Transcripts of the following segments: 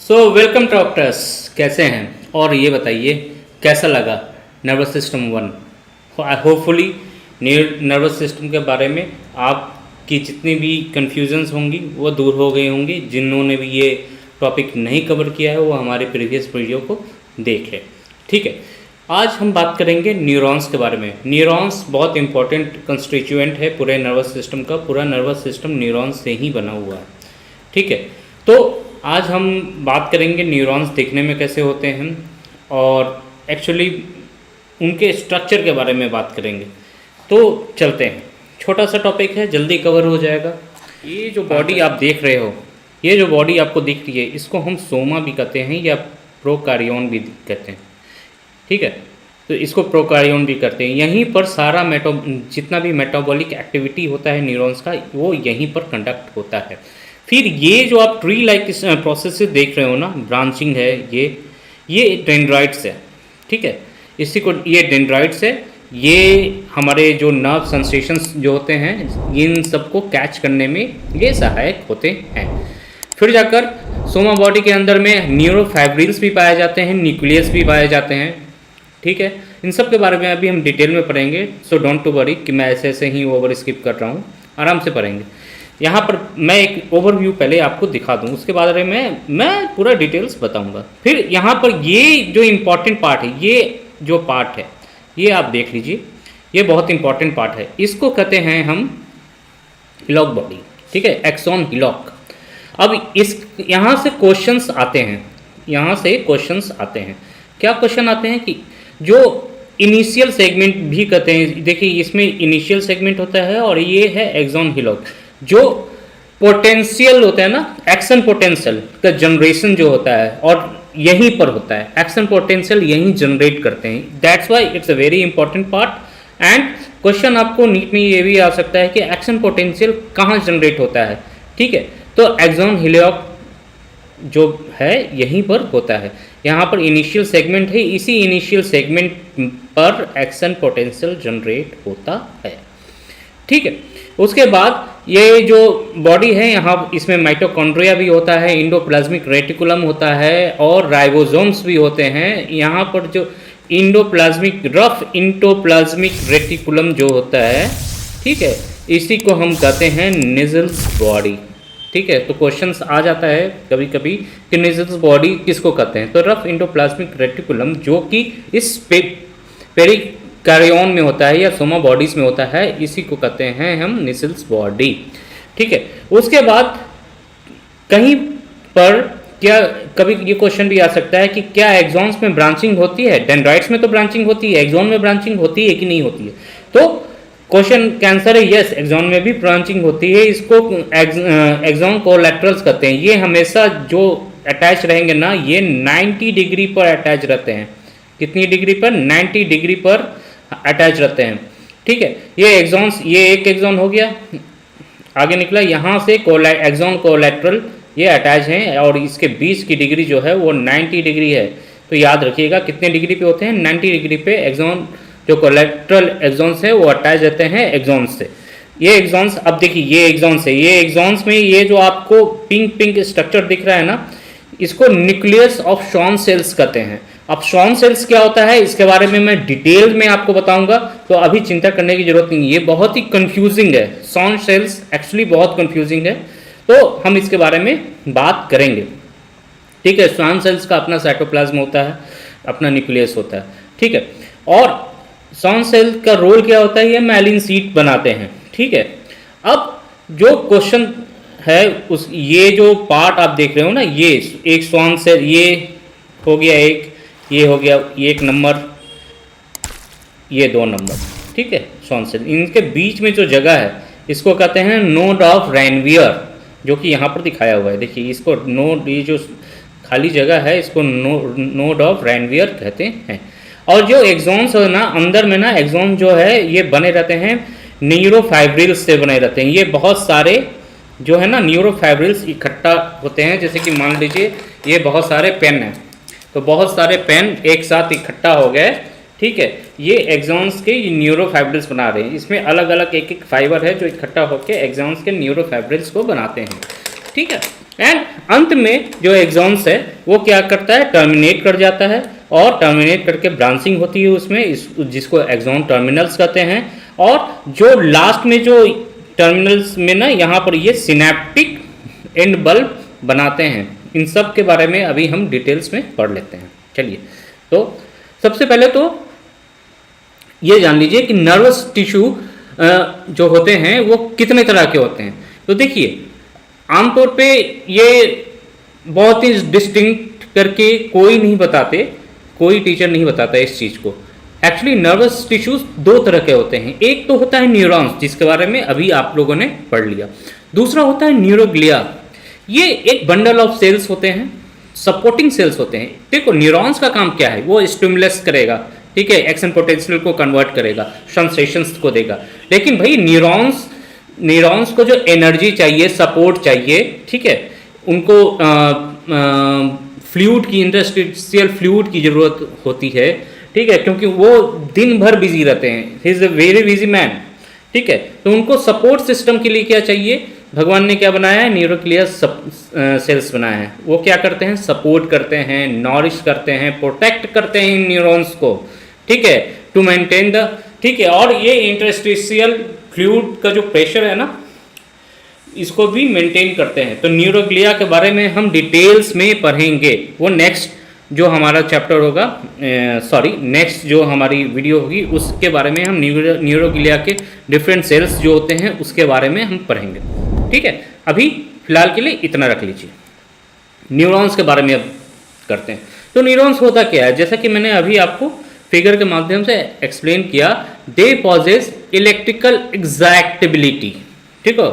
Welcome doctors, कैसे हैं? और ये बताइए कैसा लगा nervous system 1। Hopefully nervous system के बारे में आपकी जितनी भी कन्फ्यूजन्स होंगी वो दूर हो गई होंगी। जिन्होंने भी ये टॉपिक नहीं कवर किया है वो हमारे प्रीवियस वीडियो को देख लें। ठीक है, आज हम बात करेंगे न्यूरॉन्स के बारे में। न्यूरॉन्स बहुत इंपॉर्टेंट कंस्टिट्यूएंट है पूरे नर्वस सिस्टम का। पूरा नर्वस सिस्टम न्यूरॉन्स से ही बना हुआ है। ठीक है, तो आज हम बात करेंगे न्यूरॉन्स दिखने में कैसे होते हैं और एक्चुअली उनके स्ट्रक्चर के बारे में बात करेंगे। तो चलते हैं, छोटा सा टॉपिक है, जल्दी कवर हो जाएगा। ये जो बॉडी आप देख रहे हो, ये जो बॉडी आपको दिख रही है, इसको हम सोमा भी कहते हैं या प्रोकार्योन भी कहते हैं। ठीक है, तो इसको प्रोकार्योन भी करते हैं। यहीं पर सारा जितना भी मेटाबॉलिक एक्टिविटी होता है न्यूरॉन्स का, वो यहीं पर कंडक्ट होता है। फिर ये जो आप ट्री लाइक प्रोसेस से देख रहे हो ना, ब्रांचिंग है, ये डेंड्राइट्स है। ठीक है, इसी को ये डेंड्राइट्स है। ये हमारे जो नर्व सेंसेशंस जो होते हैं, इन सबको कैच करने में ये सहायक होते हैं। फिर जाकर सोमा बॉडी के अंदर में न्यूरोफाइब्रिल्स भी पाए जाते हैं, न्यूक्लियस भी पाए जाते हैं। ठीक है, इन सब के बारे में अभी हम डिटेल में पढ़ेंगे। सो डोंट टू वरी कि मैं ऐसे ऐसे ही ओवर स्किप कर रहा हूँ, आराम से पढ़ेंगे। यहाँ पर मैं एक ओवरव्यू पहले आपको दिखा दूँ, उसके बारे में मैं पूरा डिटेल्स बताऊँगा। फिर यहाँ पर ये जो इम्पोर्टेंट पार्ट है, ये जो पार्ट है, ये आप देख लीजिए, ये बहुत इंपॉर्टेंट पार्ट है। इसको कहते हैं हम हिलॉक बॉडी। ठीक है, एक्सॉन हिलॉक। अब इस यहाँ से क्वेश्चंस आते हैं, यहाँ से क्वेश्चंस आते हैं। क्या क्वेश्चन आते हैं कि जो इनिशियल सेगमेंट भी कहते हैं, देखिए इसमें इनिशियल सेगमेंट होता है और ये है एक्सॉन हिलॉक। जो पोटेंशियल होता है ना, एक्शन पोटेंशियल का जनरेशन जो होता है और यहीं पर होता है, एक्शन पोटेंशियल यहीं जनरेट करते हैं। That's why it's a very important part. And question आपको नीट में ये भी आ सकता है कि एक्शन पोटेंशियल कहाँ जनरेट होता है। ठीक है, तो एक्सॉन हिलॉक जो है यहीं पर होता है। यहाँ पर इनिशियल सेगमेंट है, इसी इनिशियल सेगमेंट पर एक्शन पोटेंशियल जनरेट होता है। ठीक है, उसके बाद ये जो बॉडी है, यहाँ इसमें माइटोकॉन्ड्रिया भी होता है, इंडोप्लाज्मिक रेटिकुलम होता है और राइबोसोम्स भी होते हैं। यहाँ पर जो रफ इंडोप्लाज्मिक रेटिकुलम जो होता है, ठीक है, इसी को हम कहते हैं निजल्स बॉडी। ठीक है, तो क्वेश्चंस आ जाता है कभी कभी कि निजल्स बॉडी किसको कहते हैं। तो रफ इंडोप्लाज्मिक रेटिकुलम जो कि इस पेरिकार्योन में होता है या सोमा बॉडीज में होता है, इसी को कहते हैं हम निजल्स बॉडी। ठीक है, उसके बाद कहीं पर क्या कभी ये क्वेश्चन भी आ सकता है कि क्या एक्सॉन्स में ब्रांचिंग होती है? डेंड्राइट्स में तो ब्रांचिंग होती है, एक्सॉन में ब्रांचिंग होती है कि नहीं होती है? तो क्वेश्चन का आंसर है यस, एक्सॉन में भी ब्रांचिंग होती है। इसको एक्सॉन कोलैटरल्स कहते हैं। ये हमेशा जो अटैच रहेंगे ना, ये 90 डिग्री पर अटैच रहते हैं। कितनी डिग्री पर? 90 डिग्री पर अटैच रहते हैं। ठीक है, ये एक्सॉन्स, ये एक एक्सॉन हो गया, आगे निकला, यहाँ से एक्सॉन कोलैटरल ये अटैच हैं और इसके बीच की डिग्री जो है वो 90 डिग्री है। तो याद रखिएगा कितने डिग्री पे होते हैं? 90 डिग्री पे एक्सॉन जो कोलैटरल एक्सॉन्स है वो अटैच रहते हैं एक्सॉन्स से। ये एक्सॉन्स, अब देखिए ये एक्सॉन्स है, ये एक्सॉन्स में ये जो आपको पिंक स्ट्रक्चर दिख रहा है ना, इसको न्यूक्लियस ऑफ शॉन सेल्स कहते हैं। अब शॉन सेल्स क्या होता है इसके बारे में मैं डिटेल में आपको बताऊंगा, तो अभी चिंता करने की जरूरत नहीं। ये बहुत ही कंफ्यूजिंग है, शॉन सेल्स एक्चुअली बहुत कंफ्यूजिंग है, तो हम इसके बारे में बात करेंगे। ठीक है, शॉन सेल्स का अपना साइटोप्लाज्म होता है, अपना न्यूक्लियस होता है। ठीक है, और शॉन सेल का रोल क्या होता है? ये मैलिन शीट बनाते हैं। ठीक है, अब जो क्वेश्चन है उस, ये जो पार्ट आप देख रहे हो ना, ये एक शॉन सेल, ये हो गया एक, ये हो गया ये 1 नंबर, ये 2 नंबर। ठीक है, शॉन सेल, इनके बीच में जो जगह है इसको कहते हैं नोड ऑफ रैनवियर, जो कि यहाँ पर दिखाया हुआ है। देखिए इसको नोड, ये जो खाली जगह है इसको नोड ऑफ रैनवियर कहते हैं। और जो एक्सॉन्स है ना, अंदर में ना एक्सॉन जो है ये बने रहते हैं न्यूरोफाइब्रिल्स से बने रहते हैं। ये बहुत सारे जो है ना न्यूरोफाइब्रिल्स इकट्ठा होते हैं। जैसे कि मान लीजिए ये बहुत सारे पेन हैं, तो बहुत सारे पेन एक साथ इकट्ठा हो गए। ठीक है, ये एक्सॉन्स के न्यूरोफाइब्रिल्स बना रहे हैं। इसमें अलग अलग एक एक फाइबर है जो इकट्ठा होकर एक्सॉन्स के न्यूरोफाइब्रिल्स को बनाते हैं। ठीक है, एंड अंत में जो एक्सॉन्स है वो क्या करता है, टर्मिनेट कर जाता है, और टर्मिनेट करके ब्रांचिंग होती है उसमें, जिसको एक्सॉन टर्मिनल्स कहते हैं। और जो लास्ट में जो टर्मिनल्स में ना यहाँ पर ये सिनेप्टिक एंड बल्ब बनाते हैं। इन सब के बारे में अभी हम डिटेल्स में पढ़ लेते हैं। चलिए, तो सबसे पहले तो ये जान लीजिए कि नर्वस टिश्यू जो होते हैं वो कितने तरह के होते हैं। तो देखिए, आमतौर पे ये बहुत ही डिस्टिंक्ट करके कोई नहीं बताते, कोई टीचर नहीं बताता इस चीज़ को। एक्चुअली नर्वस टिश्यूज दो तरह के होते हैं। एक तो होता है न्यूरॉन्स, जिसके बारे में अभी आप लोगों ने पढ़ लिया। दूसरा होता है न्यूरोग्लिया। ये एक बंडल ऑफ सेल्स होते हैं, सपोर्टिंग सेल्स होते हैं। देखो, न्यूरॉन्स का काम क्या है, वो स्टिमुलस करेगा, ठीक है, एक्शन पोटेंशियल को कन्वर्ट करेगा, सेंसेशंस को देगा। लेकिन भाई न्यूरॉन्स को जो एनर्जी चाहिए, सपोर्ट चाहिए, ठीक है, उनको फ्लूइड की, इंटरस्टिशियल फ्लूइड की ज़रूरत होती है, ठीक है, क्योंकि वो दिन भर बिजी रहते हैं। He is a very busy man, ठीक है। तो उनको सपोर्ट सिस्टम के लिए क्या चाहिए, भगवान ने क्या बनाया है, न्यूरोग्लिया सेल्स बनाया है। वो क्या करते हैं, सपोर्ट करते हैं, नॉरिश करते हैं, प्रोटेक्ट करते हैं इन न्यूरॉन्स को, ठीक है, टू मेंटेन द, ठीक है। और ये इंटरस्टिशियल फ्लूइड का जो प्रेशर है ना, इसको भी मेंटेन करते हैं। तो न्यूरोग्लिया के बारे में हम डिटेल्स में पढ़ेंगे, वो नेक्स्ट जो हमारा चैप्टर होगा, नेक्स्ट जो हमारी वीडियो होगी उसके बारे में हम न्यूरोग्लिया के डिफरेंट सेल्स जो होते हैं उसके बारे में हम पढ़ेंगे, ठीक है। अभी फिलहाल के लिए इतना रख लीजिए। न्यूरॉन्स के बारे में अब करते हैं। तो न्यूरॉन्स होता क्या है, जैसा कि मैंने अभी आपको फिगर के माध्यम से एक्सप्लेन किया, दे पॉजेस इलेक्ट्रिकल एग्जैक्टेबिलिटी, ठीक है।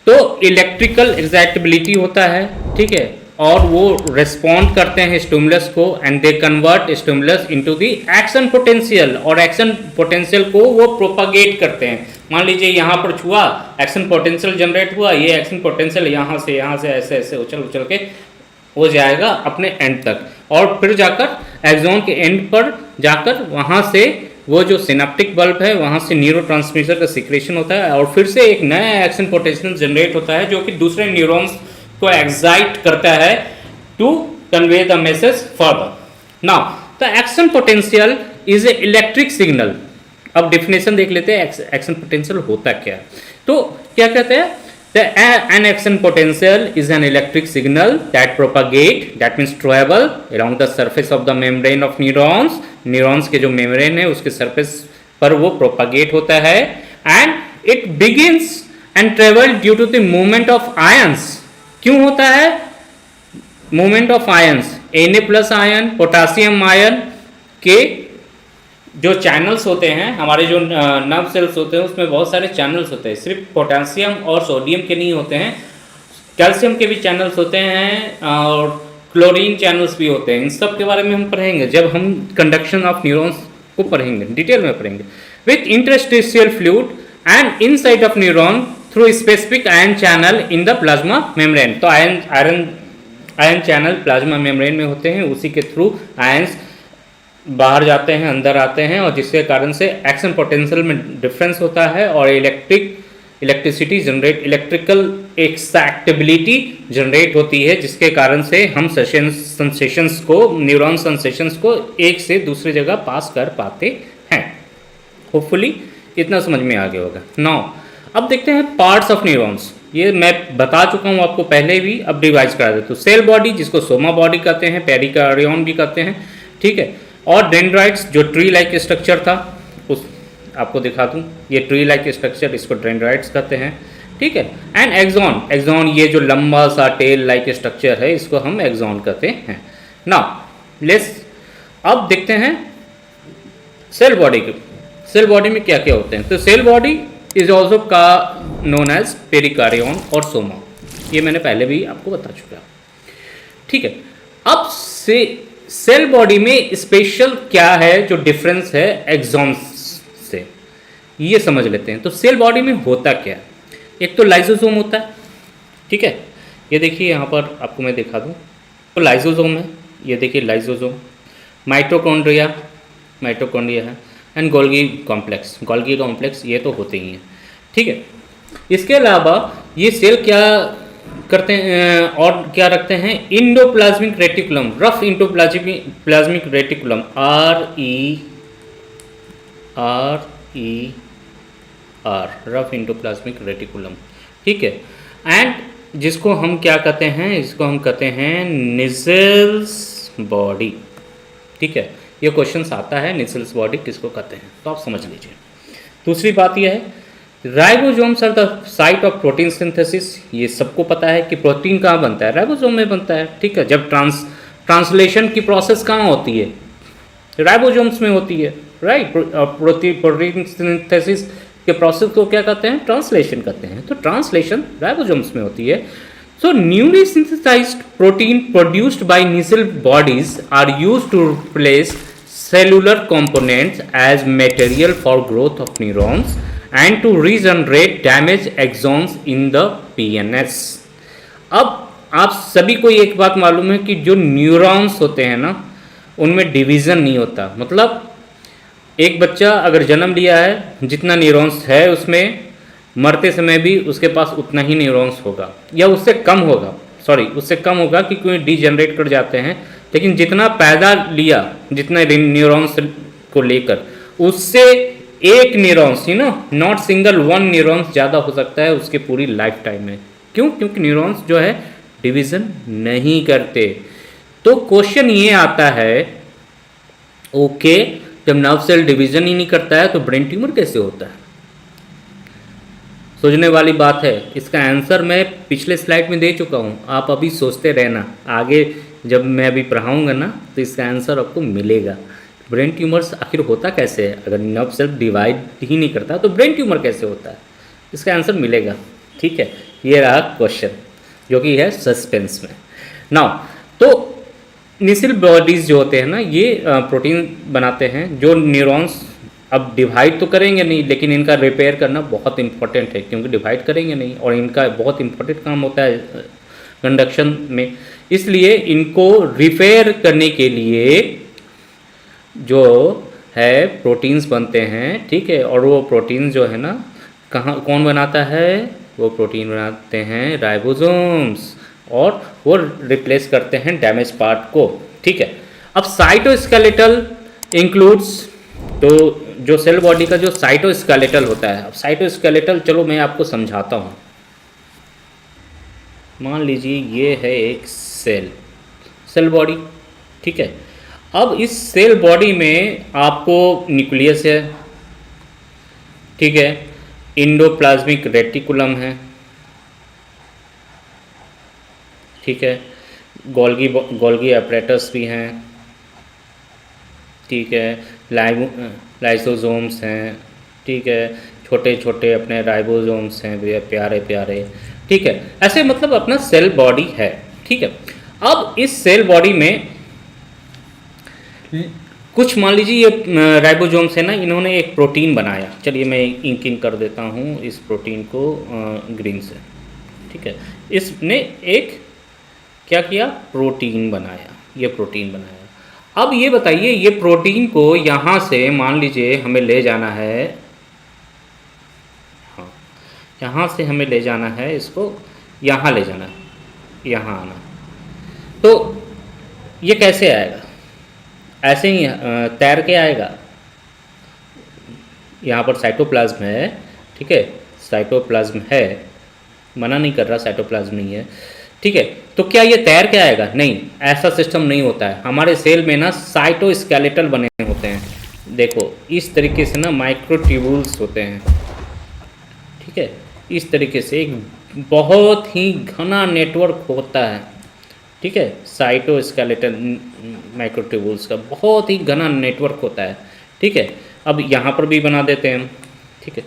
तो इलेक्ट्रिकल एग्जैक्टेबिलिटी होता है, ठीक है, और वो रिस्पॉन्ड करते हैं स्टिमुलस को, and they convert stimulus into the action potential, और एक्शन पोटेंशियल को वो प्रोपागेट करते हैं। मान लीजिए यहाँ पर छुआ, एक्शन पोटेंशियल जनरेट हुआ, ये एक्शन पोटेंशियल यहाँ से ऐसे ऐसे उछल के हो जाएगा अपने एंड तक, और फिर जाकर एक्सॉन के एंड पर जाकर वहाँ से वो जो सिनेप्टिक बल्ब है वहाँ से न्यूरोट्रांसमीटर का सिक्रेशन होता है, और फिर से एक नया एक्शन पोटेंशियल जनरेट होता है जो कि दूसरे न्यूरॉन्स को एक्साइट करता है to convey the message further. Now the action potential is a electric signal. अब डेफिनेशन देख लेते हैं एक्शन पोटेंशियल होता क्या है। तो क्या कहते हैं, an action potential is an electric signal that propagate, that means travel around the surface of the membrane of neurons. Neurons के जो मेम्ब्रेन है उसके सरफेस पर वो प्रोपागेट होता है, and it begins and travel due to the movement of ions. क्यों होता है movement of ions, Na+ ion, potassium ion के जो चैनल्स होते हैं, हमारे जो नर्व सेल्स होते हैं उसमें बहुत सारे चैनल्स होते हैं, सिर्फ पोटेशियम और सोडियम के नहीं होते हैं, कैल्शियम के भी चैनल्स होते हैं और क्लोरीन चैनल्स भी होते हैं। इन सब के बारे में हम पढ़ेंगे जब हम कंडक्शन ऑफ न्यूरॉन्स को पढ़ेंगे, डिटेल में पढ़ेंगे। With interstitial fluid and inside of neuron through specific ion channel in the plasma membrane. तो आयन चैनल प्लाज्मा मेम्ब्रेन में होते हैं, उसी के थ्रू आयंस बाहर जाते हैं, अंदर आते हैं, और जिसके कारण से एक्शन पोटेंशियल में डिफरेंस होता है और electricity generate, electrical excitability generate होती है, जिसके कारण से हम सेंसेशंस को, न्यूरॉन सेंसेशंस को एक से दूसरी जगह पास कर पाते हैं। होपफुली इतना समझ में आ गया होगा। नाउ अब देखते हैं पार्ट्स ऑफ न्यूरॉन्स। ये मैं बता चुका हूँ आपको पहले भी, अब रिवाइज करा देता हूँ। सेल बॉडी, जिसको सोमा बॉडी कहते हैं, पेरिकार्डियम भी कहते हैं, ठीक है, और डेंड्राइट्स जो ट्री लाइक स्ट्रक्चर था, उस आपको दिखा दूँ, ये ट्री लाइक स्ट्रक्चर, इसको डेंड्राइट्स कहते हैं, ठीक है। एंड एक्सॉन, ये जो लंबा सा टेल लाइक स्ट्रक्चर है, इसको हम एक्सॉन कहते हैं। नाउ लेट्स अब देखते हैं सेल बॉडी के, सेल बॉडी में क्या क्या होते हैं। तो सेल बॉडी इज ऑल्सो का नोन एज पेरिकार्डियम और सोमा, ये मैंने पहले भी आपको बता चुका, ठीक है। अब से सेल बॉडी में स्पेशल क्या है जो डिफरेंस है एक्सॉन से, ये समझ लेते हैं। तो सेल बॉडी में होता क्या है, एक तो लाइसोसोम होता है, ठीक है, ये देखिए यहाँ पर आपको मैं दिखा दूँ, तो लाइसोसोम है, ये देखिए लाइसोसोम, माइटोकॉन्ड्रिया है, एंड गोल्गी कॉम्प्लेक्स, ये तो होते ही हैं, ठीक है। इसके अलावा ये सेल क्या करते हैं और क्या रखते हैं, endoplasmic reticulum, rough endoplasmic reticulum, are rough endoplasmic reticulum, ठीक है। एंड जिसको हम क्या कहते हैं, इसको हम कहते हैं निसेल्स बॉडी, ठीक है। ये क्वेश्चन आता है निसेल्स बॉडी किसको कहते हैं, तो आप समझ लीजिए। दूसरी बात यह है, ribosomes are the site of protein synthesis. ये सबको पता है कि प्रोटीन कहाँ बनता है, राइबोसोम में बनता है, ठीक है। जब ट्रांसलेशन की प्रोसेस कहाँ होती है, राइबोसोम्स में होती है, राइट। प्रोटीन सिंथेसिस के प्रोसेस को क्या कहते हैं, ट्रांसलेशन कहते हैं। तो ट्रांसलेशन राइबोसोम्स में होती है। So newly synthesized protein produced by nasal bodies are used to replace cellular components as material for growth of neurons and to regenerate damaged axons in the PNS। अब आप सभी को एक बात मालूम है कि जो न्यूरॉन्स होते हैं ना, उनमें डिवीज़न नहीं होता। मतलब एक बच्चा अगर जन्म लिया है, जितना न्यूरॉन्स है उसमें, मरते समय भी उसके पास उतना ही न्यूरॉन्स होगा या उससे कम होगा, उससे कम होगा कि कोई डीजनरेट कर जाते हैं। लेकिन जितना पैदा लिया, जितना न्यूरॉन्स को लेकर, उससे एक neurons, not single one neurons ज़्यादा हो सकता है उसके पूरी लाइफ टाइम में। क्यों? क्योंकि न्यूरॉन्स जो है डिवीज़न नहीं करते। तो क्वेश्चन ये आता है, ओके, जब नर्व सेल डिवीज़न ही नहीं करता है तो ब्रेन ट्यूमर कैसे होता है? सोचने वाली बात है। इसका आंसर मैं पिछले स्लाइड में दे चुका हूँ, आप अभी सोचते रहना, आगे जब मैं अभी पढ़ाऊँगा ना तो इसका आंसर आपको मिलेगा। ब्रेन ट्यूमर्स आखिर होता कैसे है? अगर नर्व सेल डिवाइड ही नहीं करता तो ब्रेन ट्यूमर कैसे होता है? इसका आंसर मिलेगा, ठीक है। ये रहा क्वेश्चन जो कि है सस्पेंस में। नाउ तो निसल बॉडीज़ जो होते हैं ना, ये प्रोटीन बनाते हैं जो न्यूरॉन्स अब डिवाइड तो करेंगे नहीं, लेकिन इनका रिपेयर करना बहुत इंपॉर्टेंट है, क्योंकि डिवाइड करेंगे नहीं और इनका बहुत इंपॉर्टेंट काम होता है कंडक्शन में। इसलिए इनको रिपेयर करने के लिए जो है प्रोटीन्स बनते हैं, ठीक है। और वो प्रोटीन जो है ना, कौन बनाता है? वो प्रोटीन बनाते हैं राइबोसोम्स, और वो रिप्लेस करते हैं डैमेज पार्ट को, ठीक है। अब साइटोस्केलेटल इंक्लूड्स, तो जो सेल बॉडी का जो साइटोस्केलेटल होता है, अब साइटोस्केलेटल चलो मैं आपको समझाता हूँ। मान लीजिए ये है एक सेल बॉडी, ठीक है। अब इस सेल बॉडी में आपको न्यूक्लियस है, ठीक है, इंडोप्लाज्मिक रेटिकुलम है, ठीक है, गोल्गी अपैरेटस भी हैं, ठीक है, लाइसोसोम्स हैं, ठीक है, छोटे छोटे अपने राइबोसोम्स हैं, प्यारे प्यारे, ठीक है। ऐसे मतलब अपना सेल बॉडी है, ठीक है। अब इस सेल बॉडी में कुछ, मान लीजिए ये राइबोसोम्स है ना, इन्होंने एक प्रोटीन बनाया। चलिए मैं इंकिंग कर देता हूँ इस प्रोटीन को ग्रीन से, ठीक है। इसने एक क्या किया? प्रोटीन बनाया, ये प्रोटीन बनाया। अब ये बताइए, ये प्रोटीन को यहाँ से मान लीजिए हमें ले जाना है, हाँ, यहाँ से हमें ले जाना है, इसको यहाँ ले जाना है, यहाँ आना। तो ये कैसे आएगा? ऐसे ही तैर के आएगा। यहाँ पर साइटोप्लाज्म है, ठीक है, साइटोप्लाज्म है, मना नहीं कर रहा, साइटोप्लाज्म नहीं है, ठीक है। तो क्या ये तैर के आएगा? नहीं, ऐसा सिस्टम नहीं होता है। हमारे सेल में ना साइटोस्केलेटल बने होते हैं। देखो इस तरीके से ना माइक्रोट्यूबुल्स होते हैं, ठीक है। इस तरीके से एक बहुत ही घना नेटवर्क होता है, ठीक है। साइटोस्केलेटल माइक्रोट्यूबुल्स का बहुत ही घना नेटवर्क होता है, ठीक है। अब यहाँ पर भी बना देते हैं, ठीक है,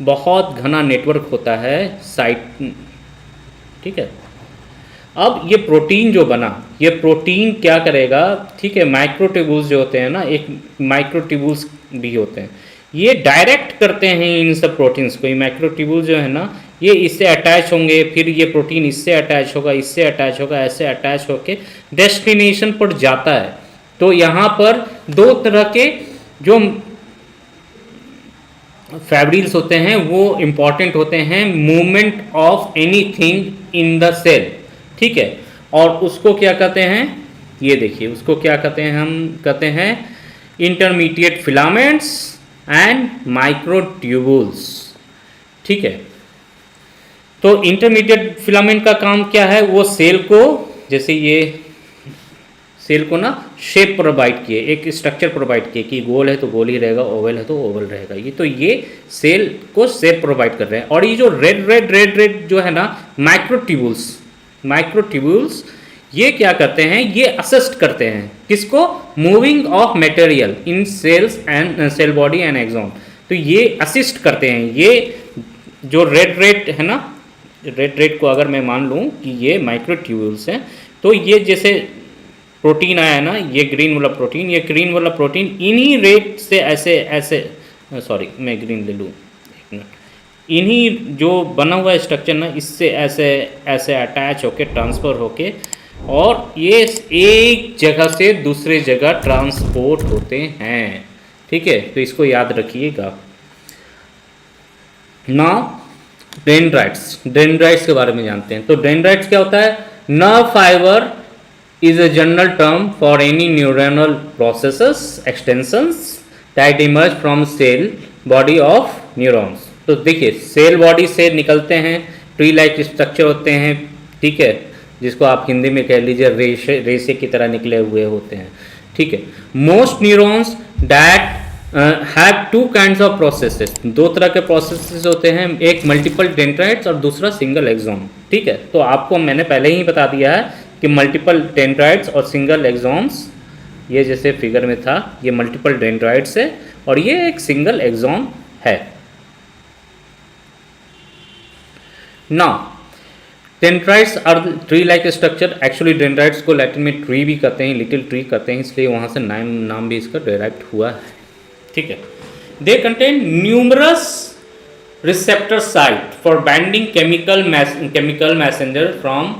बहुत घना नेटवर्क होता है ठीक है। अब ये प्रोटीन जो बना, ये प्रोटीन क्या करेगा? ठीक है, माइक्रोट्यूबुल्स जो होते हैं ना, एक माइक्रोट्यूबुल्स भी होते हैं, ये डायरेक्ट करते हैं इन सब प्रोटीन्स को। ये माइक्रोट्यूबुल्स जो है ना, ये इससे अटैच होंगे, फिर ये प्रोटीन इससे अटैच होगा, इससे अटैच होगा, ऐसे अटैच होके डेस्टिनेशन पर जाता है। तो यहाँ पर दो तरह के जो फैब्रिल्स होते हैं वो इम्पॉर्टेंट होते हैं movement of anything in the cell, ठीक है। और उसको क्या कहते हैं, ये देखिए उसको क्या कहते हैं, हम कहते हैं इंटरमीडिएट फिलामेंट्स एंड माइक्रोट्यूबुल्स, ठीक है। तो इंटरमीडिएट फिलामेंट का काम क्या है, वो सेल को, जैसे ये सेल को ना शेप प्रोवाइड किए, एक स्ट्रक्चर प्रोवाइड किए कि गोल है तो गोल ही रहेगा, ओवल है तो ओवल रहेगा, ये तो ये सेल को शेप प्रोवाइड कर रहे हैं। और ये जो रेड रेड रेड रेड जो है ना माइक्रोट्यूबुल्स, माइक्रोट्यूबुल्स ये क्या करते हैं, ये असिस्ट करते हैं किसको, moving of material in cells and cell body and axon. तो ये असिस्ट करते हैं, ये जो रेड रेड है ना, रेड रेड को अगर मैं मान लूँ कि ये माइक्रोट्यूबुल्स हैं, तो ये जैसे प्रोटीन आया है ना, ये ग्रीन वाला प्रोटीन, ये ग्रीन वाला प्रोटीन इन्हीं रेट से ऐसे ऐसे, सॉरी मैं ग्रीन ले लूँ एक मिनट, इन्हीं जो बना हुआ स्ट्रक्चर ना, इससे ऐसे ऐसे अटैच होके ट्रांसफ़र होके और ये एक जगह से दूसरे जगह ट्रांसपोर्ट होते हैं, ठीक है। तो इसको याद रखिएगा। नाउ डेंड्राइट्स, डेंड्राइट्स के बारे में जानते हैं। तो डेंड्राइट्स क्या होता है, nerve fibre is a general term for any neuronal processes extensions that emerge from cell body of neurons। तो देखिए सेल बॉडी से निकलते हैं, ट्री लाइक स्ट्रक्चर होते हैं, ठीक है, जिसको आप हिंदी में कह लीजिए रेशे, रेशे की तरह निकले हुए होते हैं, ठीक है। Most neurons that have two kinds of processes, दो तरह के प्रोसेसेस होते हैं, एक मल्टीपल डेंड्राइट्स और दूसरा सिंगल एक्सॉन, ठीक है। तो आपको मैंने पहले ही बता दिया है कि मल्टीपल डेंड्राइट्स और सिंगल एक्सॉन्स, ये जैसे फिगर में था, ये मल्टीपल डेंड्राइट्स है और ये एक सिंगल एक्सॉन है। Now dendrites are tree like structure, actually dendrites को लैटिन में ट्री भी कहते हैं, लिटिल ट्री कहते हैं, इसलिए वहाँ से नाम भी इसका डेराइव हुआ है, ठीक है। They contain numerous receptor site for binding chemical messenger from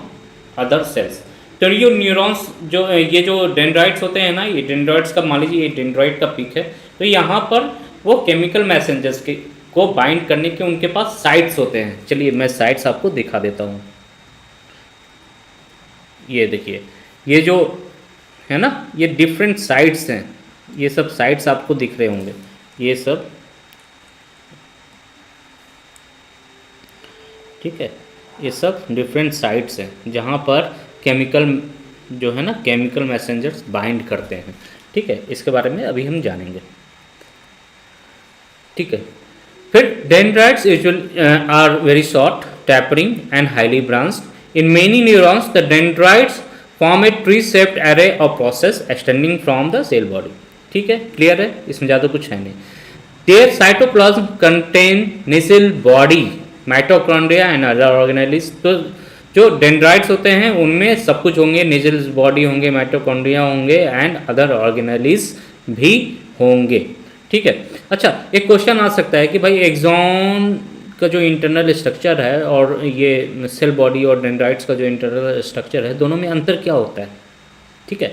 other sales. तो ये न्यूरॉन्स जो ये जो डेंड्राइट्स होते हैं ना, ये डेंड्राइट्स का मान लीजिए ये डेंड्राइट का पीक है, तो यहाँ पर वो केमिकल मैसेंजर्स के को बाइंड करने के उनके पास साइट्स होते हैं। चलिए मैं साइट्स आपको दिखा देता हूँ। ये देखिए ये जो है ना, ये डिफरेंट साइट्स हैं, ये सब साइट्स आपको दिख रहे होंगे, ये सब, ठीक है, ये सब डिफरेंट साइट्स हैं जहाँ पर केमिकल जो है ना, केमिकल मैसेंजर्स बाइंड करते हैं, ठीक है। इसके बारे में अभी हम जानेंगे, ठीक है। फिर dendrites usually are very short, tapering and highly branched. In many neurons the dendrites form a tree shaped array of process extending from the cell body, ठीक है, क्लियर है, इसमें ज़्यादा कुछ है नहीं। There cytoplasm contain Nissl body, mitochondria and other organelles. तो जो डेंड्राइट्स होते हैं उनमें सब कुछ होंगे, नेजल बॉडी होंगे, माइटोकॉन्ड्रिया होंगे एंड अदर ऑर्गेनेल्स भी होंगे, ठीक है। अच्छा एक क्वेश्चन आ सकता है कि भाई एक्सॉन का जो इंटरनल स्ट्रक्चर है और ये सेल बॉडी और डेंड्राइट्स का जो इंटरनल स्ट्रक्चर है, दोनों में अंतर क्या होता है, ठीक है।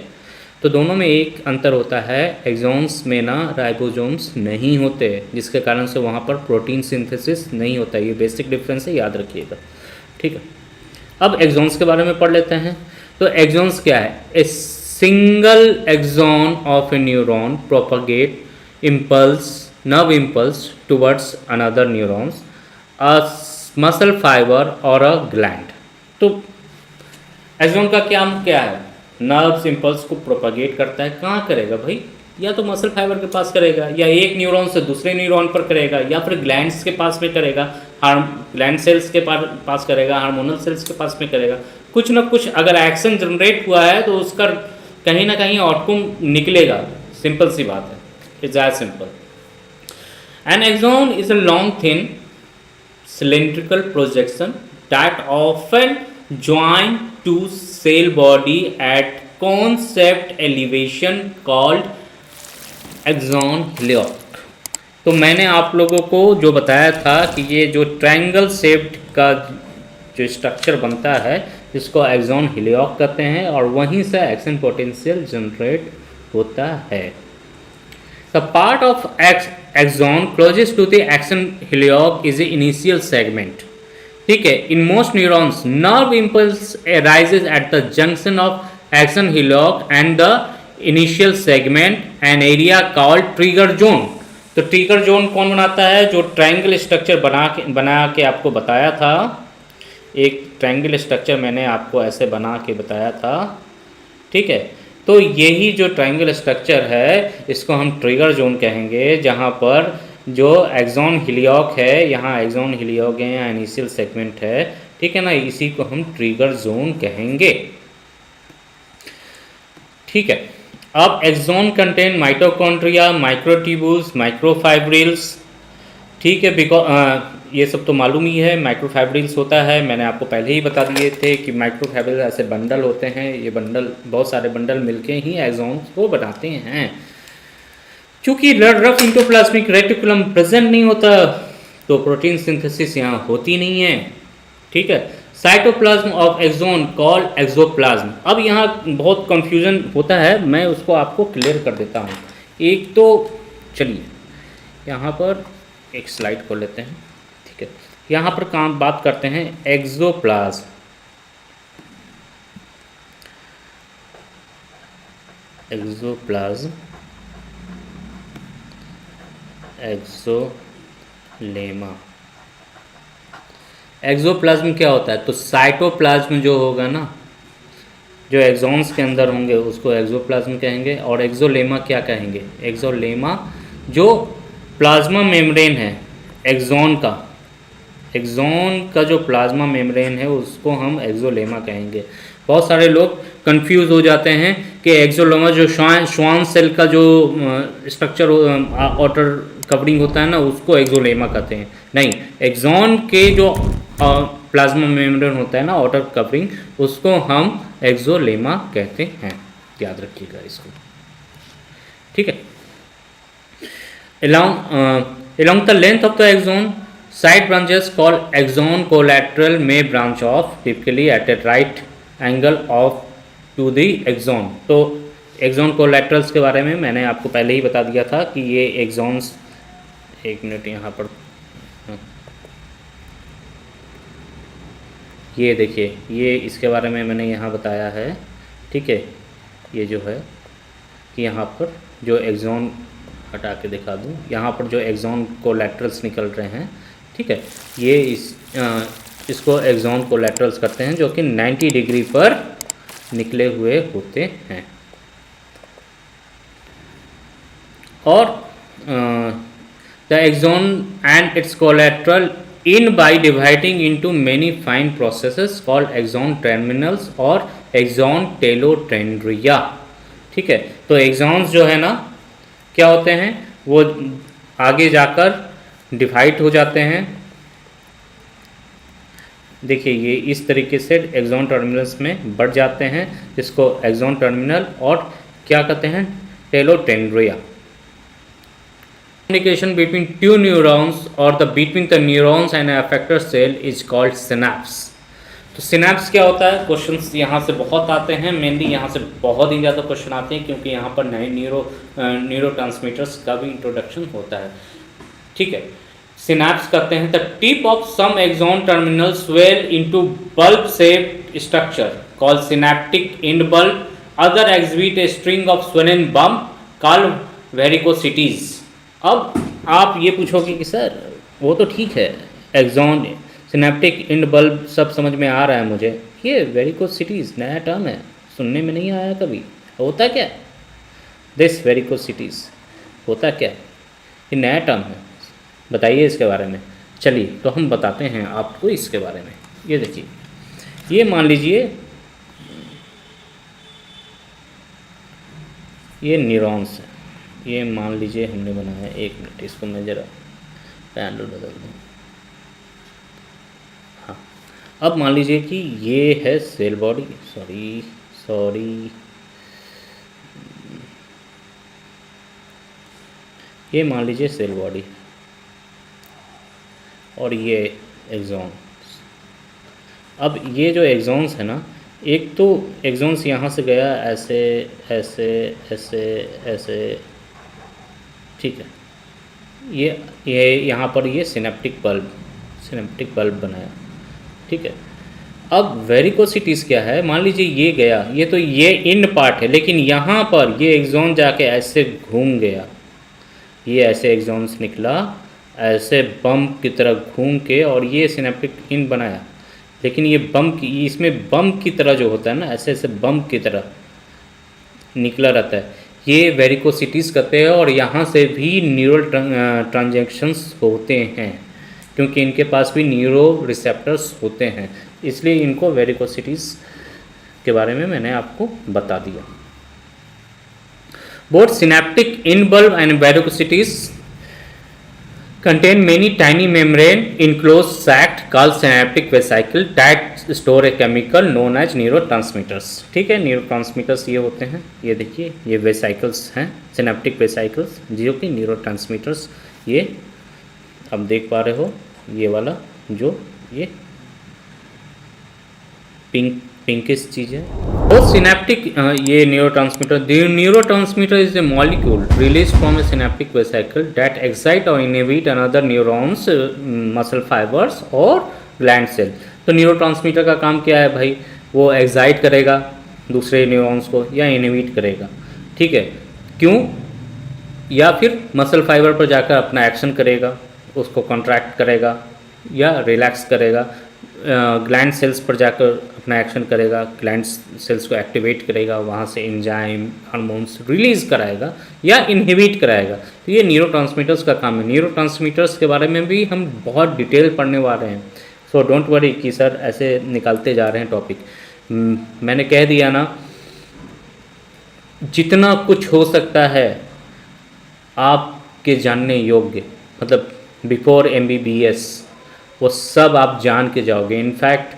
तो दोनों में एक अंतर होता है, एक्सॉन्स में ना राइबोसोम्स नहीं होते, जिसके कारण से वहाँ पर प्रोटीन सिंथेसिस नहीं होता। ये बेसिक डिफरेंस है, याद रखिएगा, ठीक है। अब एक्सॉन्स के बारे में पढ़ लेते हैं। तो एक्सॉन्स क्या है, a single axon of a neuron propagate impulse, nerve impulse towards another neurons, a muscle fiber or a gland। तो एक्सॉन का क्या है, नर्व्स इम्पल्स को प्रोपगेट करता है, कहाँ करेगा भाई, या तो मसल फाइबर के पास करेगा, या एक न्यूरॉन से दूसरे न्यूरॉन पर करेगा, या फिर ग्लैंड्स के पास में करेगा, ग्लैंड सेल्स के पास करेगा, हार्मोनल सेल्स के पास में करेगा। कुछ ना कुछ अगर एक्शन जनरेट हुआ है तो उसका कहीं ना कहीं आउटकम निकलेगा, सिंपल सी बात है, it's as simple. An axon is a long thin cylindrical projection that often join to cell body at concept elevation called axon hillock। तो मैंने आप लोगों को जो बताया था कि ये जो ट्रायंगल शेप्ड का जो स्ट्रक्चर बनता है जिसको एक्सॉन हिलियॉक कहते हैं, और वहीं से एक्शन पोटेंशियल जनरेट होता है। The part of axon closest to the axon hillock is a initial segment. ठीक है, in most neurons nerve impulse arises at the junction of axon hillock and the initial segment an area called trigger zone. तो trigger zone कौन बनाता है? जो triangle structure बना के आपको बताया था, एक ट्रायंगल स्ट्रक्चर मैंने आपको ऐसे बना के बताया था। ठीक है, तो यही जो ट्रायंगल स्ट्रक्चर है इसको हम ट्रिगर जोन कहेंगे, जहाँ पर जो एक्सॉन हिलियॉक है, यहाँ एक्सॉन हिलियॉक है, यहाँ इनिशियल सेगमेंट है। ठीक है ना, इसी को हम ट्रिगर जोन कहेंगे। ठीक है, अब axon contain mitochondria, microtubules, microfibrils. ठीक है, बिकॉज ये सब तो मालूम ही है। माइक्रोफाइब्रिल्स होता है, मैंने आपको पहले ही बता दिए थे कि माइक्रोफाइब्रिल ऐसे बंडल होते हैं। ये बंडल, बहुत सारे बंडल मिलके ही एक्सॉन्स को बनाते हैं। चूँकि रफ इंडोप्लाज्मिक रेटिकुलम प्रेजेंट नहीं होता तो प्रोटीन सिंथेसिस यहाँ होती नहीं है। ठीक है, cytoplasm of axon called axoplasm. अब यहाँ बहुत कंफ्यूजन होता है, मैं उसको आपको क्लियर कर देता हूँ। एक तो चलिए यहाँ पर एक स्लाइड खोल लेते हैं। ठीक है, यहाँ पर बात करते हैं एक्सोप्लाज्म। Axoplasm, axolemma. एक्सोप्लाज्म क्या होता है? तो साइटोप्लाज्म जो होगा ना, जो एक्सॉन्स के अंदर होंगे उसको एक्सोप्लाज्म कहेंगे। और एक्सोलेमा क्या कहेंगे? एक्सोलेमा जो प्लाज्मा मेम्ब्रेन है एक्सॉन का जो प्लाज्मा मेम्ब्रेन है उसको हम एक्सोलेमा कहेंगे। बहुत सारे लोग कंफ्यूज हो जाते हैं कि एक्सोलेमा जो श्वान सेल का जो स्ट्रक्चर आउटर कवरिंग होता है ना, उसको एक्सोलेमा कहते हैं। नहीं, एक्सॉन के जो प्लाज्मा मेम्ब्रेन होता है ना, आउटर कवरिंग, उसको हम एक्सोलेमा कहते हैं। याद रखिएगा इसको। ठीक है, along the length of the axon, side branches called axon collateral may branch off typically at a right angle off to the axon। तो एक्सॉन कोलैटरल्स के बारे में मैंने आपको पहले ही बता दिया था कि ये एक्सॉन्स, एक मिनट यहाँ पर, ये देखिए, ये इसके बारे में मैंने यहाँ बताया है। ठीक है, ये जो है कि यहाँ पर जो एक्सॉन, हटा के दिखा दूँ, यहाँ पर जो एक्सॉन कोलैटरल्स निकल रहे हैं। ठीक है, ये इसको एक्सॉन कोलैटरल्स करते हैं, जो कि 90 डिग्री पर निकले हुए होते हैं। और the axon and its collateral in by dividing into many fine processes called axon terminals और एक्सॉन टेलोडेंड्रिया। ठीक है, तो एक्सॉन्स जो है ना क्या होते हैं, वो आगे जाकर डिवाइड हो जाते हैं। देखिए, ये इस तरीके से एक्सॉन टर्मिनल्स में बढ़ जाते हैं, जिसको एक्सॉन टर्मिनल और क्या कहते हैं, टेलोडेंड्रिया। Communication between two neurons or between the neurons and an effector cell is called synapse। तो सिनेप्स क्या होता है? क्वेश्चंस यहाँ से बहुत आते हैं, मेनली यहाँ से बहुत ही ज़्यादा क्वेश्चन आते हैं, क्योंकि यहाँ पर नए न्यूरो ट्रांसमीटर्स का भी इंट्रोडक्शन होता है। ठीक है, सिनेप्स कहते हैं the tip of some axon terminal swell into bulb shaped structure called synaptic end bulb, other exhibit a string of swollen bump called varicosities. अब आप ये पूछोगे कि सर वो तो ठीक है, एक्सॉन, सिनेप्टिक एंड बल्ब सब समझ में आ रहा है मुझे, ये वेरिकोसिटीज़ नया टर्म है, सुनने में नहीं आया कभी, होता क्या? दिस वेरिकोसिटीज़ होता क्या? ये नया टर्म है, बताइए इसके बारे में। चलिए तो हम बताते हैं आपको इसके बारे में। ये देखिए, ये मान लीजिए ये न्यूरॉन्स हैं, ये मान लीजिए हमने बनाया। एक मिनट, इसको मैं ज़रा पैनल बदल दूँ। हाँ, अब मान लीजिए कि ये है सेल बॉडी, सॉरी, ये मान लीजिए सेल बॉडी और ये एक्सॉन्स। अब ये जो एक्सॉन्स है ना, एक तो एक्सॉन्स यहाँ से गया ऐसे ऐसे ऐसे ऐसे, ठीक है, ये यहाँ पर ये सिनेप्टिक बल्ब बनाया, ठीक है। अब वेरिकोसिटीज़ क्या है, मान लीजिए ये गया, ये तो ये इन पार्ट है, लेकिन यहाँ पर ये एक्सॉन जाके ऐसे घूम गया, ये ऐसे एक्सॉन्स निकला ऐसे बम्प की तरह घूम के, और ये सिनेप्टिक इन बनाया। लेकिन ये बम्प की, इसमें बम्प की तरह जो होता है ना, ऐसे ऐसे बम्प की तरह निकला रहता है, ये वेरिकोसिटीज़ कहते हैं। और यहाँ से भी न्यूरल ट्रांजैक्शंस होते हैं, क्योंकि इनके पास भी न्यूरो रिसेप्टर्स होते हैं, इसलिए इनको वेरिकोसिटीज़ के बारे में मैंने आपको बता दिया। Both synaptic in bulb and varicosities contain many tiny membrane enclosed sac called synaptic vesicle that store a chemical known as neurotransmitters। ठीक है, न्यूरोट्रांसमीटर्स ये होते हैं, ये देखिए ये वेसाइकल्स हैं, सिनेप्टिक वेसाइकल्स, जो कि न्यूरोट्रांसमीटर्स, ये अब देख पा रहे हो, ये वाला जो ये पिंकिश चीज़ है वो सिनेप्टिक, ये neurotransmitter is a molecule release from a synaptic vesicle that excite और inhibit another neurons, muscle fibers और ग्लैंड सेल। तो न्यूरोट्रांसमीटर का काम क्या है भाई, वो एक्साइट करेगा दूसरे न्यूरॉन्स को या इनहिबिट करेगा, ठीक है, क्यों, या फिर मसल फाइबर पर जाकर अपना एक्शन करेगा, उसको कॉन्ट्रैक्ट करेगा या रिलैक्स करेगा, ग्लैंड सेल्स पर जाकर अपना एक्शन करेगा, ग्लैंड सेल्स को एक्टिवेट करेगा, वहाँ से एंजाइम हार्मोन्स रिलीज़ कराएगा या इनहिबिट कराएगा। तो ये न्यूरोट्रांसमीटर्स का काम है। न्यूरोट्रांसमीटर्स के बारे में भी हम बहुत डिटेल पढ़ने वाले हैं, सो डोंट वरी कि सर ऐसे निकालते जा रहे हैं टॉपिक। मैंने कह दिया ना, जितना कुछ हो सकता है आपके जानने योग्य, मतलब बिफोर MBBS, वो सब आप जान के जाओगे। इनफैक्ट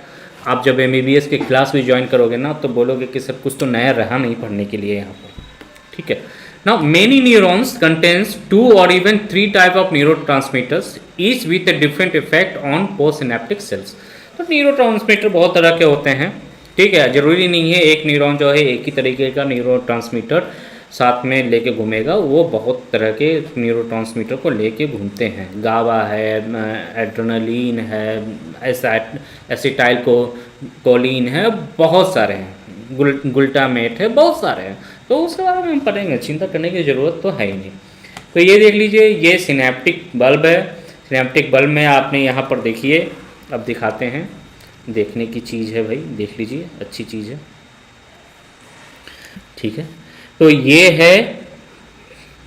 आप जब MBBS की क्लास भी ज्वाइन करोगे ना, तो बोलोगे कि सर कुछ तो नया रहा नहीं पढ़ने के लिए यहाँ पर, ठीक है। नाउ मेनी न्यूरॉन्स कंटेन्स 2 और even 3 type of neurotransmitters each with a different effect on post synaptic cells. तो न्यूरोट्रांसमीटर बहुत तरह के होते हैं, ठीक है, ज़रूरी नहीं है एक न्यूरॉन जो है एक ही तरीके का न्यूरोट्रांसमीटर साथ में लेके घूमेगा, वो बहुत तरह के न्यूरोट्रांसमीटर को लेके घूमते हैं। गाबा है, एड्रेनलिन है, एसिटाइल कोलिन है, बहुत सारे हैं, ग्लूटामेट है, बहुत सारे हैं, तो उसके बारे में हम पढ़ेंगे, चिंता करने की ज़रूरत तो है ही नहीं। तो ये देख लीजिए, ये सिनेप्टिक बल्ब है। सिनेप्टिक बल्ब में आपने यहाँ पर देखिए, अब दिखाते हैं, देखने की चीज़ है भाई, देख लीजिए, अच्छी चीज़ है, ठीक है। तो ये है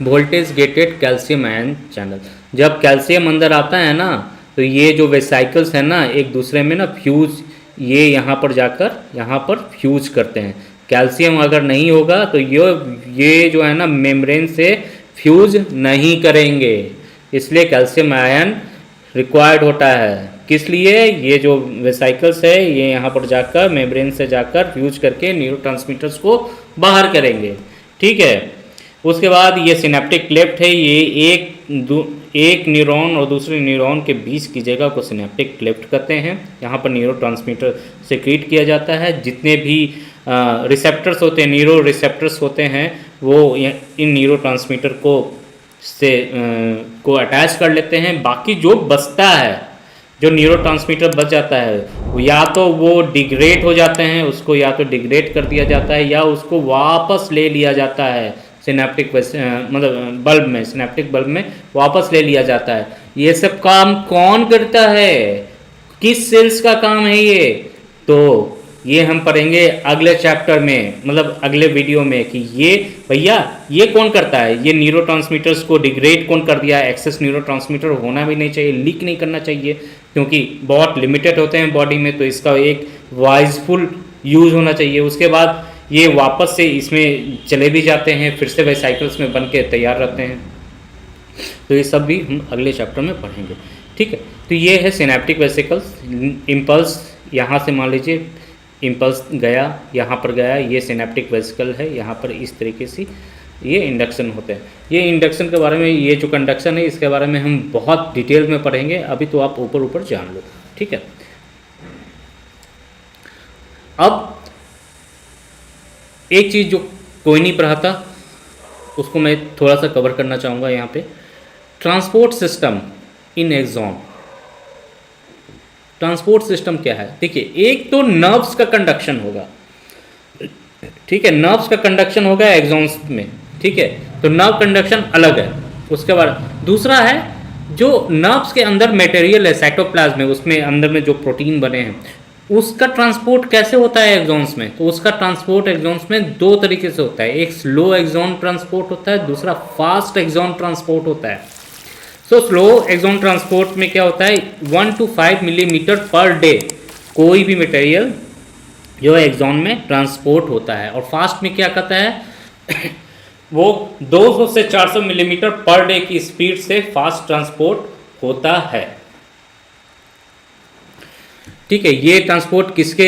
voltage gated calcium ion channel. जब कैल्शियम अंदर आता है ना, तो ये जो वेसाइकल्स हैं ना, एक दूसरे में ना फ्यूज, ये यहाँ पर जाकर यहाँ पर फ्यूज करते हैं। कैल्शियम अगर नहीं होगा तो ये जो है ना मेम्ब्रेन से फ्यूज नहीं करेंगे, इसलिए कैल्शियम आयन रिक्वायर्ड होता है। किस लिए, ये जो वेसाइकल्स है ये यहाँ पर जाकर मेम्ब्रेन से जाकर फ्यूज करके न्यूरोट्रांसमीटर्स को बाहर करेंगे, ठीक है। उसके बाद ये सिनेप्टिक क्लेफ्ट है, ये एक न्यूरॉन और दूसरे न्यूरॉन के बीच की जगह को सिनेप्टिक क्लेफ्ट कहते हैं। यहाँ पर न्यूरोट्रांसमीटर सेक्रीट किया जाता है। जितने भी रिसेप्टर्स होते हैं, न्यूरो रिसेप्टर्स होते हैं, वो इन न्यूरोट्रांसमीटर को अटैच कर लेते हैं। बाकी जो बचता है, जो न्यूरोट्रांसमीटर बच जाता है, या तो वो डिग्रेड हो जाते हैं, उसको या तो डिग्रेड कर दिया जाता है या उसको वापस ले लिया जाता है सिनेप्टिक मतलब बल्ब में, सिनेप्टिक बल्ब में वापस ले लिया जाता है। ये सब काम कौन करता है, किस सेल्स का काम है ये, तो ये हम पढ़ेंगे अगले चैप्टर में, मतलब अगले वीडियो में, कि ये भैया ये कौन करता है। ये न्यूरोट्रांसमीटर्स को डिग्रेड कौन कर दिया। एक्सेस न्यूरोट्रांसमीटर होना भी नहीं चाहिए, लीक नहीं करना चाहिए, क्योंकि बहुत लिमिटेड होते हैं बॉडी में, तो इसका एक वाइजफुल यूज़ होना चाहिए। उसके बाद ये वापस से इसमें चले भी जाते हैं, फिर से वेसाइकल्स में बन के तैयार रहते हैं। तो ये सब भी हम अगले चैप्टर में पढ़ेंगे, ठीक है। तो ये है सिनेप्टिक वेसिकल्स। इम्पल्स यहाँ से मान लीजिए इम्पल्स गया, यहाँ पर गया, ये सिनेप्टिक वेसिकल है, यहाँ पर इस तरीके से ये इंडक्शन होते हैं। ये इंडक्शन के बारे में, ये जो कंडक्शन है इसके बारे में हम बहुत डिटेल में पढ़ेंगे, अभी तो आप ऊपर ऊपर जान लो, ठीक है। अब एक चीज़ जो कोई नहीं पढ़ाता, उसको मैं थोड़ा सा कवर करना चाहूँगा यहाँ पे। Transport system in axon. Transport system क्या है? देखिए, एक तो नर्व्स का कंडक्शन होगा, ठीक है, नर्व्स का कंडक्शन होगा एक्सॉन्स में, ठीक है, तो नर्व कंडक्शन अलग है। उसके बाद दूसरा है जो नर्व्स के अंदर मटेरियल है साइटोप्लाज्म में, उसमें अंदर में जो प्रोटीन बने हैं, उसका ट्रांसपोर्ट कैसे होता है एक्सॉन्स में? तो उसका ट्रांसपोर्ट एक्सॉन्स में दो तरीके से होता है, एक स्लो एक्सॉन ट्रांसपोर्ट होता है, दूसरा फास्ट एक्सॉन ट्रांसपोर्ट होता है। सो स्लो एक्सॉन ट्रांसपोर्ट में क्या होता है, 1 to 5 मिलीमीटर पर डे कोई भी मटेरियल जो है एक्सॉन में ट्रांसपोर्ट होता है। और फास्ट में क्या कहता है वो 200 से 400 मिलीमीटर पर डे की स्पीड से फास्ट ट्रांसपोर्ट होता है, ठीक है। ये ट्रांसपोर्ट किसके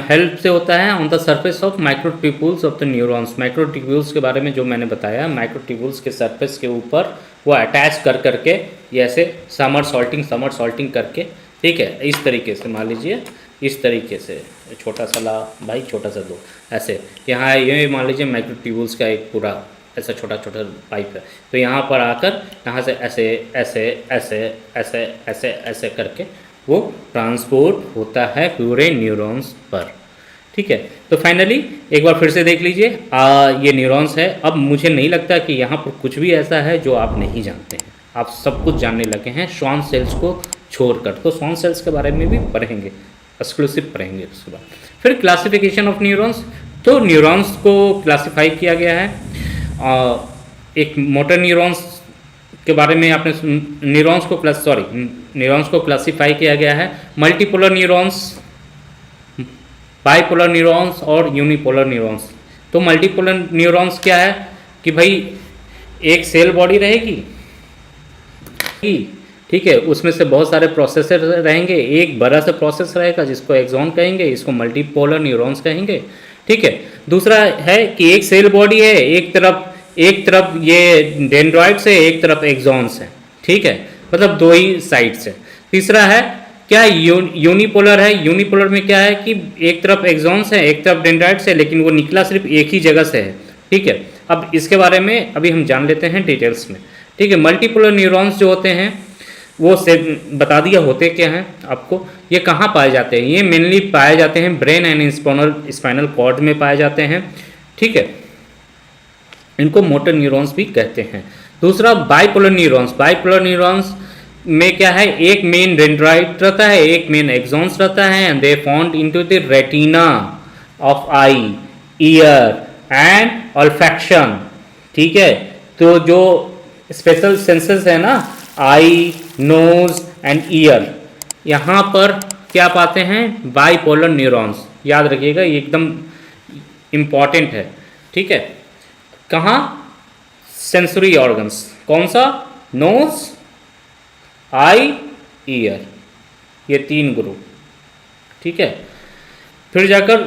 हेल्प से होता है? On the surface of microtubules of the neurons. Microtubules के बारे में जो मैंने बताया, माइक्रोट्यूब्यूल्स के सरफेस के ऊपर वो अटैच कर करके ये ऐसे समर सॉल्टिंग करके, ठीक है, इस तरीके से मान लीजिए, इस तरीके से छोटा सा ला भाई, छोटा सा दो, ऐसे यहाँ ये मान लीजिए माइक्रोट्यूब्यूल्स का एक पूरा ऐसा छोटा छोटा पाइप है, तो यहाँ पर आकर यहाँ से ऐसे ऐसे ऐसे ऐसे ऐसे ऐसे करके वो ट्रांसपोर्ट होता है पूरे न्यूरॉन्स पर, ठीक है। तो फाइनली एक बार फिर से देख लीजिए, ये न्यूरॉन्स है। अब मुझे नहीं लगता कि यहाँ पर कुछ भी ऐसा है जो आप नहीं जानते हैं, आप सब कुछ जानने लगे हैं श्वान सेल्स को छोड़कर। तो श्वान सेल्स के बारे में भी पढ़ेंगे, एक्सक्लूसिव पढ़ेंगे उसके बाद। फिर क्लासिफिकेशन ऑफ न्यूरॉन्स, तो न्यूरॉन्स को क्लासिफाई किया गया है। एक मोटर न्यूरॉन्स के बारे में आपने न्यूरॉन्स को क्लासिफाई किया गया है, मल्टीपोलर न्यूरॉन्स, बाइपोलर न्यूरॉन्स और यूनिपोलर न्यूरॉन्स। तो मल्टीपोलर न्यूरॉन्स क्या है कि भाई एक सेल बॉडी रहेगी, ठीक है, उसमें से बहुत सारे प्रोसेसर रहेंगे, एक बड़ा सा प्रोसेस रहेगा जिसको एक्सॉन कहेंगे, इसको मल्टीपोलर न्यूरॉन्स कहेंगे, ठीक है। दूसरा है कि एक सेल बॉडी है, एक तरफ ये डेंड्रॉइड्स है, एक तरफ एक्सॉन्स है, ठीक है, मतलब दो ही साइड्स है। तीसरा है क्या, यूनिपोलर है। यूनिपोलर में क्या है कि एक तरफ एक्सॉन्स है, एक तरफ डेंड्राइट्स है, लेकिन वो निकला सिर्फ एक ही जगह से है, ठीक है। अब इसके बारे में अभी हम जान लेते हैं डिटेल्स में, ठीक है। मल्टीपोलर न्यूरॉन्स जो होते हैं वो से बता दिया होते क्या हैं आपको, ये कहाँ पाए जाते हैं? ये मेनली पाए जाते हैं ब्रेन एंड स्पाइनल कॉर्ड में पाए जाते हैं, ठीक है। इनको मोटर न्यूरॉन्स भी कहते हैं। दूसरा बाइपोलर न्यूरॉन्स में क्या है, एक मेन डेंड्राइट रहता है, एक मेन एक्सॉन्स रहता है, and they found into the retina of I, year and olfaction, ठीक है। तो जो स्पेशल सेंसेस है ना, आई, नोज एंड ईयर, यहाँ पर क्या पाते हैं, बाइपोलर न्यूरॉन्स। याद रखिएगा, ये एकदम इम्पॉर्टेंट है, ठीक है। कहाँ? सेंसरी ऑर्गन्स, कौन सा? नोज, आई, ईयर, ये तीन ग्रुप, ठीक है। फिर जाकर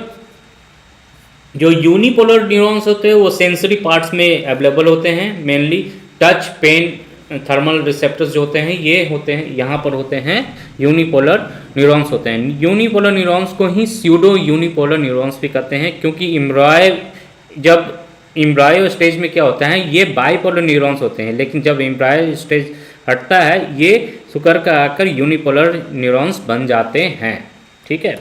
जो यूनिपोलर न्यूरॉन्स होते हैं वो सेंसरी पार्ट्स में अवेलेबल होते हैं, mainly touch, pain, thermal receptors जो होते हैं ये होते हैं, यहाँ पर होते हैं यूनिपोलर न्यूरॉन्स होते हैं। यूनिपोलर न्यूरॉन्स को ही स्यूडो यूनिपोलर न्यूरॉन्स भी कहते हैं, क्योंकि एम्ब्रायो स्टेज में क्या होता है, ये बाइपोलर न्यूरॉन्स होते हैं, लेकिन जब एम्ब्रायो स्टेज हटता है ये सुकर का आकर यूनिपोलर न्यूरॉन्स बन जाते हैं, ठीक है।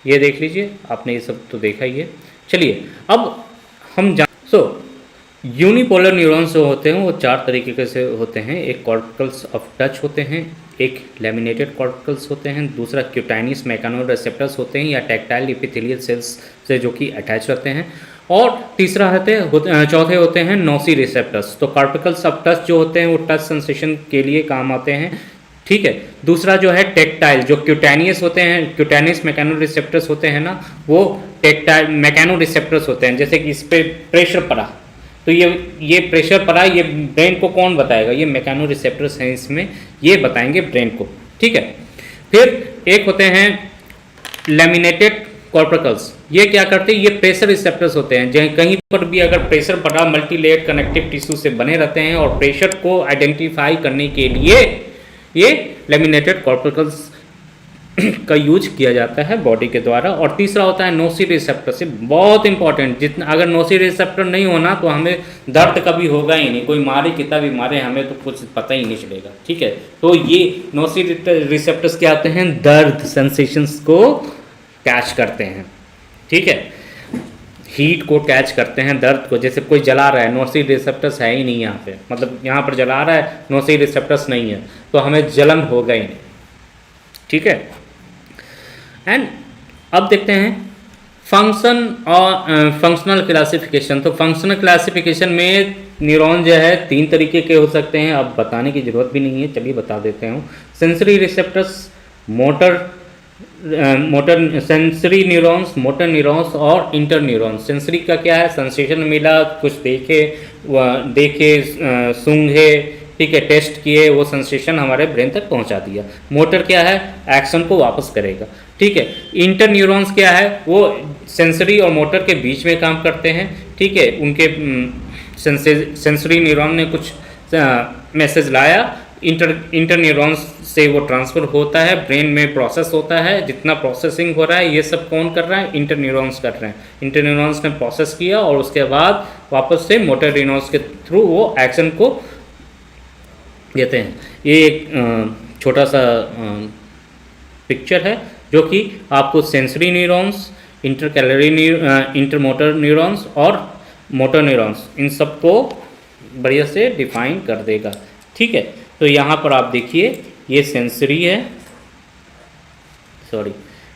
ये देख लीजिए, आपने ये सब तो देखा ही है। चलिए अब हम यूनिपोलर न्यूरॉन्स जो होते हैं वो चार तरीके से होते हैं। एक कॉर्टिकल्स ऑफ टच होते हैं, एक लैमिनेटेड कॉर्टिकल्स होते हैं, दूसरा क्यूटाइनियस मैकेनो रिसेप्टर्स होते हैं या टैक्टाइल एपिथेलियल सेल्स से जो कि अटैच रहते हैं, और तीसरा चौथे होते हैं नोसी रिसेप्टर्स। तो कॉर्टिकल्स ऑफ टच जो होते हैं वो टच सेंसेशन के लिए काम आते हैं, ठीक है। दूसरा जो है टेक्टाइल, जो क्यूटाइनियस होते हैं, क्यूटाइनियस मैकेनो रिसेप्टर्स होते हैं ना, वो टेक्टाइल मैकेनो रिसेप्टर्स होते हैं। जैसे कि इस पर प्रेशर पड़ा तो ये प्रेशर पड़ा, ये ब्रेन को कौन बताएगा, ये मैकेनो रिसेप्टर्स हैं इसमें, ये बताएंगे ब्रेन को, ठीक है। फिर एक होते हैं लैमिनेटेड कॉर्टिकल्स, ये क्या करते हैं, ये प्रेशर रिसेप्टर्स होते हैं। जहाँ कहीं पर भी अगर प्रेशर पड़ा, मल्टीलेयर्ड कनेक्टिव टिश्यू से बने रहते हैं, और प्रेशर को आइडेंटिफाई करने के लिए ये लैमिनेटेड कॉर्टिकल्स का यूज किया जाता है बॉडी के द्वारा। और तीसरा होता है नोसी रिसेप्टर से, बहुत इंपॉर्टेंट, जितना अगर नोसी रिसेप्टर नहीं होना तो हमें दर्द कभी होगा ही नहीं, कोई मारे कितना भी मारे हमें तो कुछ पता ही नहीं चलेगा, ठीक है। तो ये नोसी रिसेप्टर्स क्या होते हैं, दर्द सेंसेशंस को कैच करते हैं, ठीक है, हीट को कैच करते हैं, दर्द को। जैसे कोई जला रहा है, नोसी रिसेप्टर्स है ही नहीं यहाँ पे, मतलब यहाँ पर जला रहा है, नोसी रिसेप्टर्स नहीं है, तो हमें जलन होगा ही नहीं, ठीक है। एंड अब देखते हैं फंक्शन और फंक्शनल क्लासिफिकेशन। तो फंक्शनल क्लासिफिकेशन में न्यूरॉन जो है 3 तरीके के हो सकते हैं, अब बताने की ज़रूरत भी नहीं है, चलिए बता देते हूँ। Sensory receptors, motor sensory neurons, motor neurons और इंटर न्यूरॉन्स। सेंसरी का क्या है, सेंसेशन मिला, कुछ देखे सूंघे, ठीक है, टेस्ट किए, वो सेंसेशन हमारे ब्रेन तक पहुंचा दिया। मोटर क्या है, एक्शन को वापस करेगा, ठीक है। इंटर न्यूरॉन्स क्या है, वो सेंसरी और मोटर के बीच में काम करते हैं, ठीक है। उनके सेंसरी न्यूरॉन ने कुछ मैसेज लाया, इंटर न्यूरॉन्स से वो ट्रांसफ़र होता है, ब्रेन में प्रोसेस होता है, जितना प्रोसेसिंग हो रहा है ये सब कौन कर रहा है, इंटर न्यूरॉन्स कर रहे हैं। इंटर न्यूरॉन्स ने प्रोसेस किया और उसके बाद वापस से मोटर न्यूरॉन्स के थ्रू वो एक्शन को देते हैं। ये एक छोटा सा पिक्चर है जो कि आपको sensory neurons, inter motor neurons और मोटर न्यूरॉन्स इन सबको बढ़िया से डिफाइन कर देगा, ठीक है। तो यहाँ पर आप देखिए ये सेंसरी है, सॉरी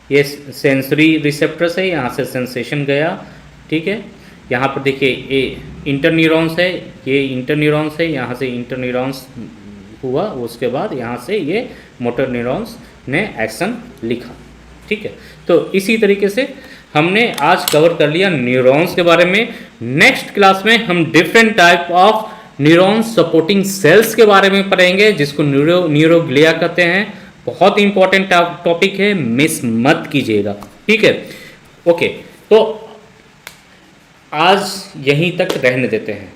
ये सेंसरी रिसेप्टर्स है, यहाँ से सेंसेशन गया, ठीक है। यहाँ पर देखिए ये इंटर न्यूरॉन्स है, ये इंटर न्यूरॉन्स है, यहाँ से इंटर न्यूरॉन्स हुआ, उसके बाद यहाँ से ये मोटर न्यूरॉन्स ने एक्शन लिखा, ठीक है। तो इसी तरीके से हमने आज कवर कर लिया न्यूरॉन्स के बारे में। नेक्स्ट क्लास में हम different type of neurons supporting sales के बारे में पढ़ेंगे, जिसको न्यूरोग्लिया कहते हैं। बहुत इंपॉर्टेंट टॉपिक है, मिस मत कीजिएगा, ठीक है। ओके, तो आज यहीं तक रहने देते हैं।